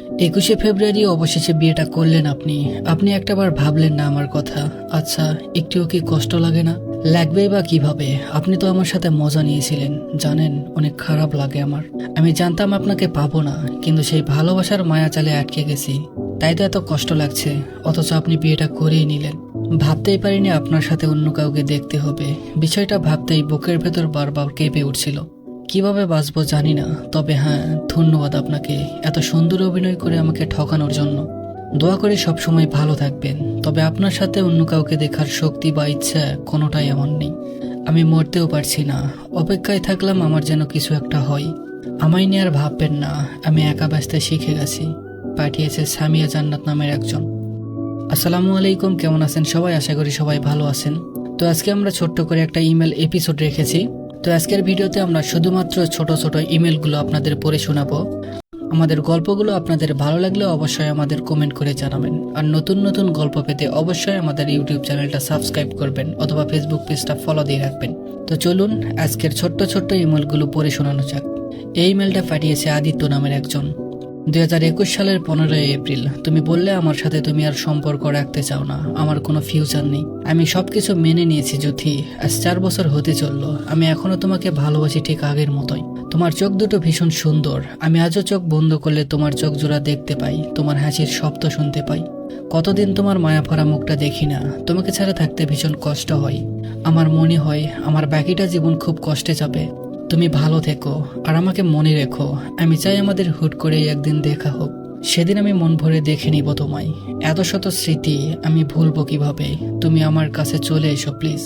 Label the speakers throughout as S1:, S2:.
S1: 21শে ফেব্রুয়ারি অবশেষে বিয়েটা করলেন আপনি। আপনি একটাবার ভাবলেন না আমার কথা? আচ্ছা, একটুও কি কষ্ট লাগে না? লাগবেই বা কিভাবে? আপনি তো আমার সাথে মজা নিয়েছিলেন, জানেন অনেক খারাপ লাগে আমার। আমি জানতাম আপনাকে পাবো না, কিন্তু সেই ভালোবাসার মায়া চালে আটকে গেছি, তাই তো এত কষ্ট লাগছে। অথচ আপনি বিয়েটা করেই নিলেন। ভাবতেই পারিনি আপনার সাথে অন্য কাউকে দেখতে হবে। বিষয়টা ভাবতেই বুকের ভেতর বারবার কেঁপে উঠছিল। কিভাবে বাঁচবো জানি না, তবে হ্যাঁ, ধন্যবাদ আপনাকে এত সুন্দর অভিনয় করে আমাকে ঠকানোর জন্য। দোয়া করি সবসময় ভালো থাকবেন। তবে আপনার সাথে অন্য কাউকে দেখার শক্তি বা ইচ্ছা কোনোটাই আমার নেই। আমি মরতেও পারছি না। অপেক্ষায় থাকলাম আমার যেন কিছু একটা হয়। আমায় নিয়ে আর ভাববেন না, আমি একা বাঁচতে শিখে গেছি। পাঠিয়েছে সামিয়া জান্নাত নামের একজন। আসসালামু আলাইকুম, কেমন আছেন সবাই? আশা করি সবাই ভালো আছেন। তো আজকে আমরা ছোট্ট করে একটা ইমেল এপিসোড রেখেছি। তো আজকের ভিডিওতে আমরা শুধুমাত্র ছোট ছোট ইমেলগুলো আপনাদের পড়ে শোনাবো। আমাদের গল্পগুলো আপনাদের ভালো লাগলে অবশ্যই আমাদের কমেন্ট করে জানাবেন। আর নতুন নতুন গল্প পেতে অবশ্যই আমাদের ইউটিউব চ্যানেলটা সাবস্ক্রাইব করবেন অথবা ফেসবুক পেজটা ফলো দিয়ে রাখবেন। তো চলুন আজকের ছোট্ট ছোট্ট ইমেলগুলো পড়ে শোনানো যাক। এই ইমেলটা পাঠিয়েছে আদিত্য নামের একজন। 2021 সালের 15 এপ্রিল। তুমি বললে আমার সাথে তুমি আর সম্পর্ক রাখতে চাও না, আমার কোনো ফিউচার নেই। আমি সবকিছু মেনে নিয়েছি জ্যোতি। আজ 4 বছর হতে চললো। আমি এখনো তোমাকে ভালোবাসি ঠিক আগের মতোই। তোমার চোখ দুটো ভীষণ সুন্দর। আমি আজও চোখ বন্ধ করলে তোমার চোখ জোড়া দেখতে পাই, তোমার হাসির শব্দ শুনতে পাই। কতদিন তোমার মায়া ভরা মুখটা দেখি না। তোমাকে ছাড়া থাকতে ভীষণ কষ্ট হয়। আমার মনে হয় আমার বাকিটা জীবন খুব কষ্টে যাবে। তুমি ভালো থেকো আর আমাকে মনে রেখো। আমি চাই আমাদের হুট করে একদিন দেখা হোক। সেদিন আমি মন ভরে দেখে নিব তোমায়। এত শত স্মৃতি আমি ভুলবো কিভাবে? তুমি আমার কাছে চলে এসো প্লিজ।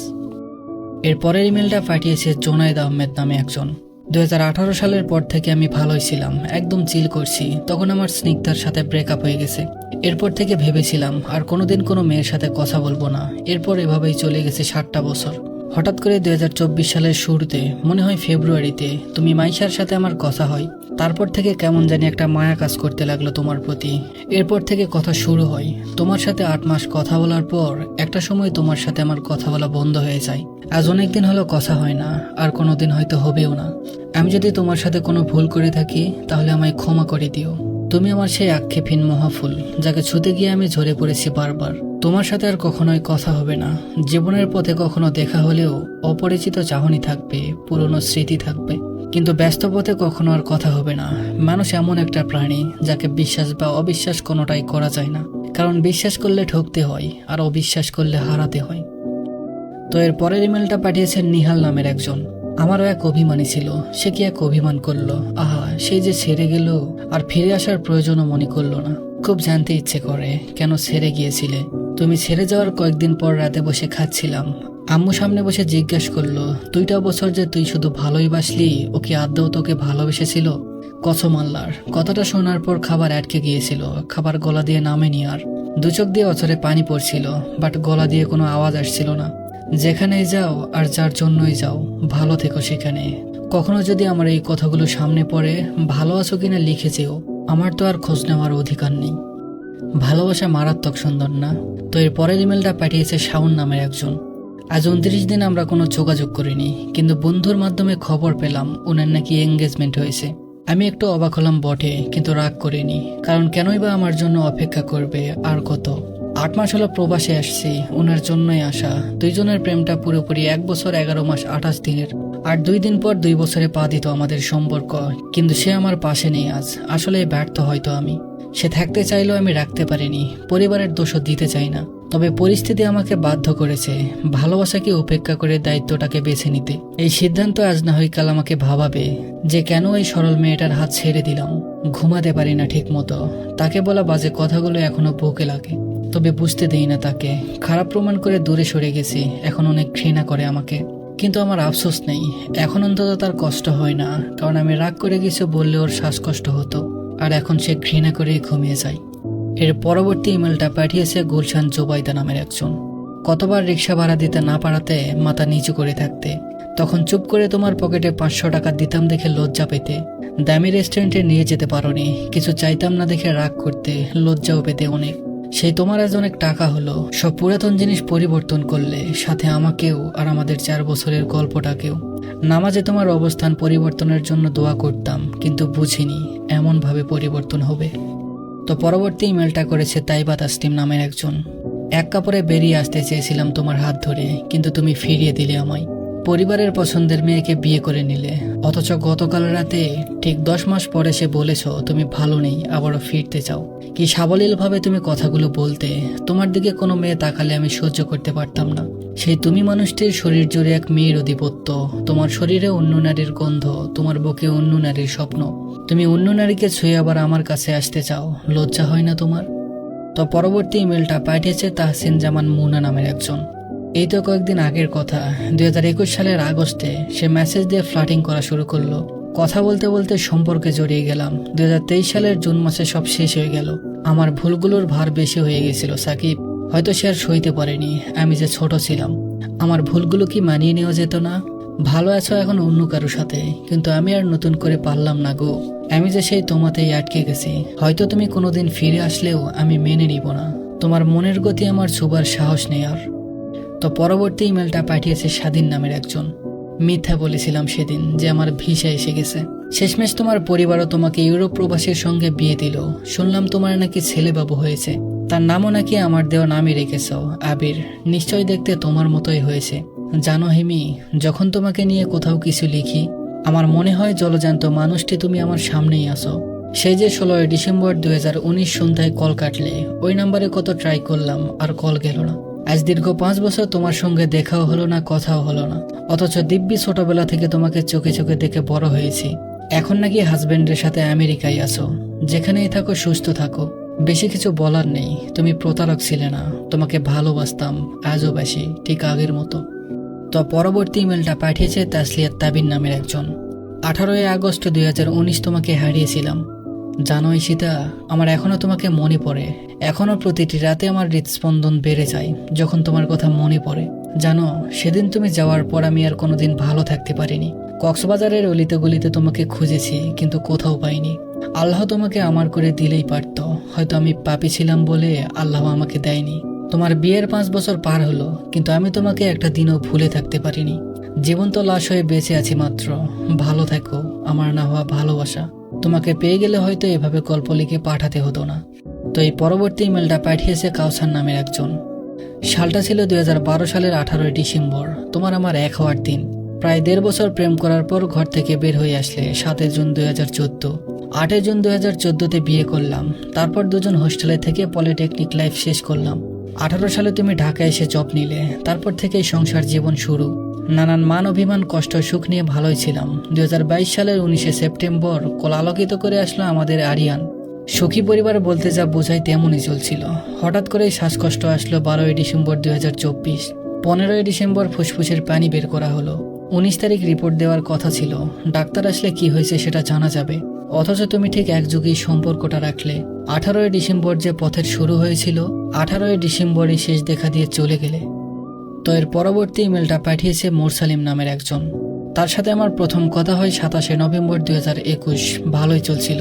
S1: এর পরের ইমেলটা পাঠিয়েছে জোনায়েদ আহমেদ নামে একজন। 2018 সালের পর থেকে আমি ভালোই ছিলাম, একদম চিল করছি। তখন আমার স্নিগ্ধার সাথে ব্রেকআপ হয়ে গেছে। এরপর থেকে ভেবেছিলাম আর কোনোদিন কোনো মেয়ের সাথে কথা বলবো না। এরপর এভাবেই চলে গেছে 7টা বছর। হঠাৎ করে 2024 সালের শুরুতে, মনে হয় ফেব্রুয়ারিতে, তুমি মাইশার সাথে আমার কথা হয়। তারপর থেকে কেমন জানি একটা মায়া কাজ করতে লাগলো তোমার প্রতি। এরপর থেকে কথা শুরু হয়। তোমার সাথে 8 মাস কথা বলার পর একটা সময় তোমার সাথে আমার কথা বলা বন্ধ হয়ে যায়। আজ অনেকদিন হলো কথা হয় না, আর কোনোদিন হয়তো হবেও না। আমি যদি তোমার সাথে কোনো ভুল করে থাকি তাহলে আমায় ক্ষমা করে দিও। তুমি আমার সেই আক্ষেপহীন মহাফুল, যাকে ছুতে গিয়ে আমি ঝরে পড়েছি বারবার। তোমার সাথে আর কখনোই কথা হবে না। জীবনের পথে কখনো দেখা হলেও অপরিচিত চাহনি থাকবে, পুরনো স্মৃতি থাকবে, কিন্তু ব্যস্ত পথে কখনো আর কথা হবে না। মানুষ এমন একটা প্রাণী যাকে বিশ্বাস বা অবিশ্বাস কোনোটাই করা যায় না। কারণ বিশ্বাস করলে ঠকতে হয়, আর অবিশ্বাস করলে হারাতে হয়। তো এর পরের ইমেলটা পাঠিয়েছেন নিহাল নামের একজন। আমারও এক অভিমানী ছিল, সে কি এক অভিমান করলো। আহা, সে যে ছেড়ে গেল আর ফিরে আসার প্রয়োজনও মনে করলো না। খুব জানতে ইচ্ছে করে কেন ছেড়ে গিয়েছিলে। তুমি ছেড়ে যাওয়ার কয়েকদিন পর রাতে বসে খাচ্ছিলাম। আম্মু সামনে বসে জিজ্ঞেস করলো, 2টা বছর যে তুই শুধু ভালোই বাসলি, ও কি আদৌ তোকে ভালোবেসেছিল? কসম আল্লাহর। কথাটা শোনার পর খাবার আটকে গিয়েছিল। খাবার গলা দিয়ে নামেনি আর। 2 চোখ দিয়ে অঝরে পানি পড়ছিল, বাট গলা দিয়ে কোনো আওয়াজ আসছিল না। যেখানেই যাও আর যার জন্যই যাও, ভালো থেকো সেখানে। কখনো যদি আমার এই কথাগুলো সামনে পড়ে, ভালো আছো কিনা লিখে যেও। আমার তো আর খোঁজ নেওয়ার অধিকার নেই। ভালোবাসা মারাত্মক সুন্দর না? তো এর পরের ইমেলটা পাঠিয়েছে শাওন নামের একজন। আজ 29 দিন আমরা কোনো যোগাযোগ করিনি, কিন্তু বন্ধুর মাধ্যমে খবর পেলাম ওনার নাকি এঙ্গেজমেন্ট হয়েছে। আমি একটু অবাক হলাম বটে, কিন্তু রাগ করিনি। কারণ কেনই বা আমার জন্য অপেক্ষা করবে আর কত? 8 মাস হলো প্রবাসে আসছি, ওনার জন্যই আসা। দুইজনের প্রেমটা পুরোপুরি 1 বছর 11 মাস 28 দিনের। আর 2 দিন পর 2 বছরে পা দিত আমাদের সম্পর্ক। কিন্তু সে আমার পাশে নেই আজ। আসলে ব্যর্থ হয়তো আমি। সে থাকতে চাইলেও আমি রাখতে পারিনি। পরিবারের দোষও দিতে চাই না, তবে পরিস্থিতি আমাকে বাধ্য করেছে ভালোবাসাকে উপেক্ষা করে দায়িত্বটাকে বেছে নিতে। এই সিদ্ধান্ত আজ না হয় কাল আমাকে ভাবাবে যে কেন এই সরল মেয়েটার হাত ছেড়ে দিলাম। ঘুমাতে পারি না ঠিক মতো। তাকে বলা বাজে কথাগুলো এখনো বুকে লাগে, তবে বুঝতে দেই না তাকে। খারাপ প্রমাণ করে দূরে সরে গেছি, এখন অনেক ঘৃণা করে আমাকে। কিন্তু আমার আফসোস নেই, এখন অন্তত তার কষ্ট হয় না। কারণ আমি রাগ করে কিছু বললে ওর শ্বাসকষ্ট হতো, আর এখন সে ঘৃণা করে ঘুমিয়ে যায়। এর পরবর্তী ইমেলটা পাঠিয়েছে গুলশান জোবাইদা নামের একজন। কতবার রিক্সা ভাড়া দিতে না পারাতে মাথা নিচু করে থাকতে, তখন চুপ করে তোমার পকেটে 500 টাকা দিতাম দেখে লজ্জা পেতে। দামি রেস্টুরেন্টে নিয়ে যেতে পারোনি, কিছু চাইতাম না দেখে রাগ করতে, লজ্জাও পেতে অনেক। সেই তোমার আজ অনেক টাকা হলো, সব পুরাতন জিনিস পরিবর্তন করলে, সাথে আমাকেও আর আমাদের 4 বছরের গল্পটাকেও। নামাজে তোমার অবস্থান পরিবর্তনের জন্য দোয়া করতাম, কিন্তু বুঝিনি এমন ভাবে পরিবর্তন হবে। তো পরবর্তী ইমেলটা করেছে তাইবা তাসনিম নামের একজন। এক কাপড়ে বেরিয়ে আসতে চেয়েছিলাম তোমার হাত ধরে, কিন্তু তুমি ফিরিয়ে দিলে আমায়। পরিবারের পছন্দের মেয়েকে বিয়ে করে নিলে, অথচ গতকাল রাতে ঠিক 10 মাস পরে সে বলেছ তুমি ভালো নেই, আবারও ফিরতে চাও। কি সাবলীলভাবে তুমি কথাগুলো বলতে। তোমার দিকে কোনো মেয়ে তাকালে আমি সহ্য করতে পারতাম না। সেই তুমি মানুষটির শরীর জুড়ে এক মেয়ের আধিপত্য, তোমার শরীরে অন্য নারীর গন্ধ, তোমার বুকে অন্য নারীর স্বপ্ন। তুমি অন্য নারীকে ছুঁয়ে আবার আমার কাছে আসতে চাও, লজ্জা হয় না তোমার? তো পরবর্তী ইমেলটা পাঠিয়েছে তাহসিন জামান মুনা নামের একজন। এই তো কয়েকদিন আগের কথা, 2021 সালের আগস্টে সে মেসেজ দিয়ে ফ্লার্টিং করা শুরু করলো। কথা বলতে বলতে সম্পর্কে জড়িয়ে গেলাম। 2023 সালের জুন মাসে সব শেষ হয়ে গেল। আমার ভুলগুলোর ভার বেশি হয়ে গেছিল সাকিব। হয়তো সে আর সইতে পারেনি, আমি যে ছোট ছিলাম। আমার ভুলগুলো কি মানিয়ে নেওয়া যেত না? ভালো আছো এখন অন্য কারো সাথে, কিন্তু আমি আর নতুন করে পারলাম না গো। আমি যে সেই তোমাতেই আটকে গেছি। হয়তো তুমি কোনোদিন ফিরে আসলেও আমি মেনে নিব না। তোমার মনের গতি আমার ছোবার সাহস নেই আর। তো পরবর্তী ইমেলটা পাঠিয়েছে স্বাধীন নামের একজন। মিথ্যা বলেছিলাম সেদিন যে আমার ভিসা এসে গেছে। শেষমেশ তোমার পরিবারও তোমাকে ইউরোপ প্রবাসীর সঙ্গে বিয়ে দিল। শুনলাম তোমার নাকি ছেলে বাবু হয়েছে, তার নামও নাকি আমার দেওয়া নামই রেখেছ, আবির। নিশ্চয় দেখতে তোমার মতোই হয়েছে। জানো হিমি, যখন তোমাকে নিয়ে কোথাও কিছু লিখি, আমার মনে হয় জলজান্ত মানুষটি তুমি আমার সামনেই আসো। সেই যে 16 ডিসেম্বর 2019 সন্ধ্যায় কল কাটলে, ওই নাম্বারে কত ট্রাই করলাম, আর কল গেল না। আজ দীর্ঘ 5 বছর তোমার সঙ্গে দেখাও হলো না, কথাও হলো না, অথচ দিব্যি ছোটবেলা থেকে তোমাকে চোখে চোখে দেখে বড় হয়েছি। এখন নাকি হাজবেন্ডের সাথে আমেরিকায় আছো। যেখানেই থাকো সুস্থ থাকো। বেশি কিছু বলার নেই। তুমি প্রতারক ছিলে না, তোমাকে ভালোবাসতাম, আজও বাসি, ঠিক আগের মতো। তো পরবর্তী ইমেলটা পাঠিয়েছে তাসলিয়াত তাবিন নামের একজন। 18 আগস্ট 2019 তোমাকে হারিয়েছিলাম। জানো ঈশিতা, আমার এখনো তোমাকে মনে পড়ে। এখনো প্রতিটি রাতে আমার হৃদস্পন্দন বেড়ে যায় যখন তোমার কথা মনে পড়ে। জানো, সেদিন তুমি যাওয়ার পর আমি আর কোনোদিন ভালো থাকতে পারিনি। কক্সবাজারের অলিতে গলিতে তোমাকে খুঁজেছি, কিন্তু কোথাও পাইনি। আল্লাহ তোমাকে আমার করে দিলেই পারত। হয়তো আমি পাপী ছিলাম বলে আল্লাহ আমাকে দেয়নি। তোমার বিয়ের 5 বছর পার হলো, কিন্তু আমি তোমাকে একটা দিনও ভুলে থাকতে পারিনি। জীবন্ত লাশ হয়ে বেঁচে আছি মাত্র। ভালো থেকো, আমার না হওয়া ভালোবাসা। তোমাকে পেয়ে গেলে হয়তো এভাবে গল্প লিখে পাঠাতে হতো না। তো এই পরবর্তী ইমেলটা পাঠিয়েছে কাউসার নামের একজন। সালটা ছিল 2012 সালের 18 ডিসেম্বর, তোমার আমার এক হওয়ার দিন। প্রায় 1.5 বছর প্রেম করার পর ঘর থেকে বের হয়ে আসলে 7 জুন 2014। 8 জুন 2014-তে বিয়ে করলাম। তারপর দুজন হোস্টেলে থেকে পলিটেকনিক লাইফ শেষ করলাম। 18 সালে তুমি ঢাকায় এসে জব নিলে। তারপর থেকেই সংসার জীবন শুরু। নানান মান অভিমান কষ্ট সুখ নিয়ে ভালোই ছিলাম। 2022 সালের 19 সেপ্টেম্বর কল আলোকিত করে আসলো আমাদের আরিয়ান। সুখী পরিবার বলতে যা বোঝায় তেমনই চলছিল। হঠাৎ করেই শ্বাসকষ্ট আসলো 12 ডিসেম্বর 2024। 15 ডিসেম্বর ফুসফুসের পানি বের করা হলো। 19 তারিখ রিপোর্ট দেওয়ার কথা ছিল। ডাক্তার আসলে কি হয়েছে সেটা জানা যাবে। অথচ তুমি ঠিক এক যুগেই সম্পর্কটা রাখলে। 18 ডিসেম্বর যে পথের শুরু হয়েছিল, 18 ডিসেম্বরই শেষ দেখা দিয়ে চলে গেলে। তো এর পরবর্তী ইমেলটা পাঠিয়েছে মোরসালিম নামের একজন। তার সাথে আমার প্রথম কথা হয় 27 নভেম্বর 2021। ভালোই চলছিল,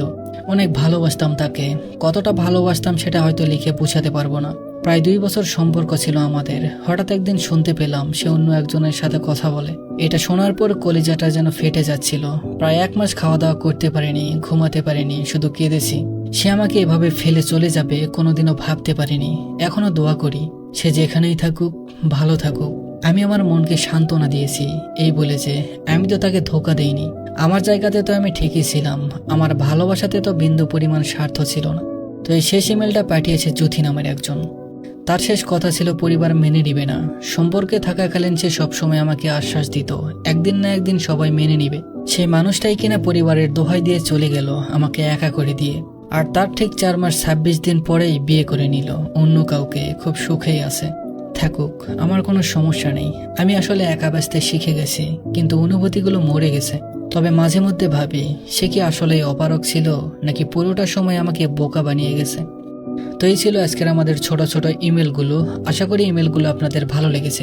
S1: অনেক ভালোবাসতাম তাকে। কতটা ভালোবাসতাম সেটা হয়তো লিখে বোঝাতে পারবো না। প্রায় 2 বছর সম্পর্ক ছিল আমাদের। হঠাৎ একদিন শুনতে পেলাম সে অন্য একজনের সাথে কথা বলে। এটা শোনার পর কলিজাটা যেন ফেটে যাচ্ছিল। প্রায় 1 মাস খাওয়া দাওয়া করতে পারিনি, ঘুমাতে পারিনি, শুধু কেঁদেছি। সে আমাকে এভাবে ফেলে চলে যাবে কোনোদিনও ভাবতে পারিনি। এখনো দোয়া করি সে যেখানেই থাকুক, ভালো থাকুক। আমি আমার মনকে সান্ত্বনা দিয়েছি এই বলে যে আমি তো তাকে ধোঁকা দেইনি। আমার জায়গাতে তো আমি ঠিকই ছিলাম। আমার ভালোবাসাতে তো বিন্দু পরিমাণ স্বার্থ ছিল না। তো এই শেষ ইমেলটা পাঠিয়েছে জ্যোতি নামের একজন। তার শেষ কথা ছিল পরিবার মেনে নিবে না। সম্পর্কে থাকাকালীন সে সবসময় আমাকে আশ্বাস দিত একদিন না একদিন সবাই মেনে নিবে। সেই মানুষটাই কিনা পরিবারের দোহাই দিয়ে চলে গেল আমাকে একা করে দিয়ে। আর তার ঠিক 4 মাস 26 দিন পরেই বিয়ে করে নিল অন্য কাউকে। খুব সুখেই আছে, থাকুক, আমার কোনো সমস্যা নেই। আমি আসলে একা বাঁচতে শিখে গেছি, কিন্তু অনুভূতিগুলো মরে গেছে। তবে মাঝে মধ্যে ভাবি সে কি আসলেই অপারক ছিল, নাকি পুরোটা সময় আমাকে বোকা বানিয়ে গেছে। তো এই ছিল আজকের আমাদের ছোট ছোট ইমেলগুলো। আশা করি ইমেলগুলো আপনাদের ভালো লেগেছে।